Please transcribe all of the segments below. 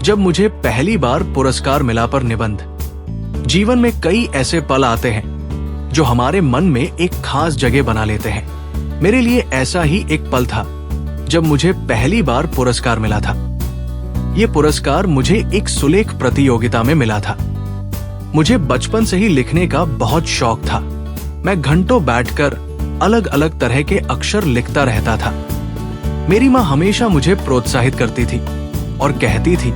जब मुझे पहली बार पुरस्कार मिला पर निबंध। जीवन में कई ऐसे पल आते हैं जो हमारे मन में एक खास जगह बना लेते हैं। मेरे लिए ऐसा ही एक पल था जब मुझे पहली बार पुरस्कार मिला था। ये पुरस्कार मुझे एक सुलेख प्रतियोगिता में मिला था। मुझे बचपन से ही लिखने का बहुत शौक था। मैं घंटों बैठकर अलग अलग तरह के अक्षर लिखता रहता था। मेरी माँ हमेशा मुझे प्रोत्साहित करती थी और कहती थी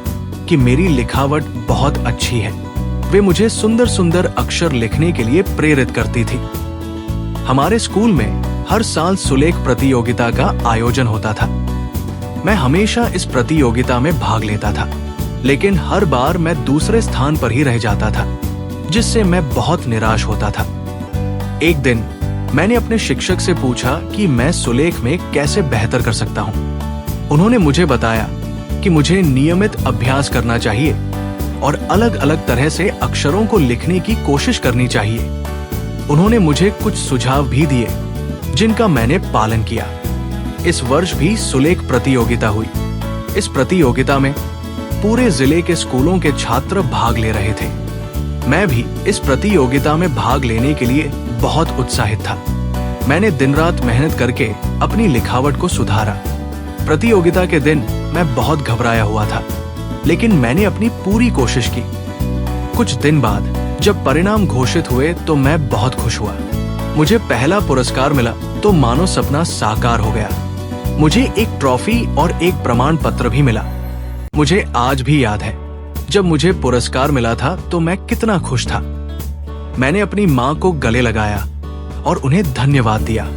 कि मेरी लिखावट बहुत अच्छी है। वे मुझे सुंदर सुंदर अक्षर लिखने के लिए प्रेरित करती थी। हमारे स्कूल में हर साल सुलेख प्रतियोगिता का आयोजन होता था। मैं हमेशा इस प्रतियोगिता में भाग लेता था, लेकिन हर बार मैं दूसरे स्थान पर ही रह जाता था, जिससे मैं बहुत निराश होता था। एक दिन मैंने अपने शिक्षक से पूछा कि मैं सुलेख में कैसे बेहतर कर सकता हूँ। उन्होंने मुझे बताया कि मुझे नियमित अभ्यास करना चाहिए और अलग अलग तरह से अक्षरों को लिखने की कोशिश करनी चाहिए। उन्होंने मुझे कुछ सुझाव भी दिए जिनका मैंने पालन किया। इस वर्ष भी सुलेख प्रतियोगिता हुई। इस प्रतियोगिता में पूरे जिले के स्कूलों के छात्र भाग ले रहे थे। मैं भी इस प्रतियोगिता में भाग लेने के लिए बहुत उत्साहित था। मैंने दिन रात मेहनत करके अपनी लिखावट को सुधारा। प्रतियोगिता के दिन मैं बहुत घबराया हुआ था, लेकिन मैंने अपनी पूरी कोशिश की। कुछ दिन बाद जब परिणाम घोषित हुए तो मैं बहुत खुश हुआ। मुझे पहला पुरस्कार मिला तो मानो सपना साकार हो गया। मुझे एक ट्रॉफी और एक प्रमाण पत्र भी मिला। मुझे आज भी याद है जब मुझे पुरस्कार मिला था तो मैं कितना खुश था। मैंने अपनी माँ को गले लगाया और उन्हें धन्यवाद दिया।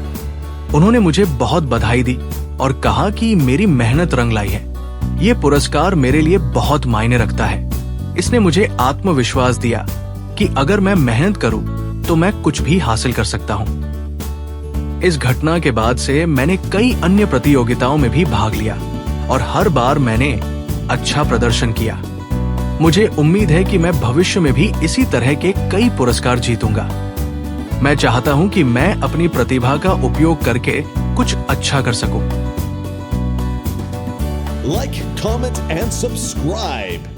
उन्होंने मुझे बहुत बधाई दी और कहा कि मेरी मेहनत रंग लाई है। ये पुरस्कार मेरे लिए बहुत मायने रखता है। इसने मुझे आत्मविश्वास दिया कि अगर मैं मेहनत करूं तो मैं कुछ भी हासिल कर सकता हूं। इस घटना के बाद से मैंने कई अन्य प्रतियोगिताओं में भी भाग लिया और हर बार मैंने अच्छा प्रदर्शन किया। मुझे उम्मीद है कि मैं भविष्य में भी इसी तरह के कई पुरस्कार जीतूंगा। मैं चाहता हूं कि मैं अपनी प्रतिभा का उपयोग करके कुछ अच्छा कर सकूं। Like, comment, and subscribe.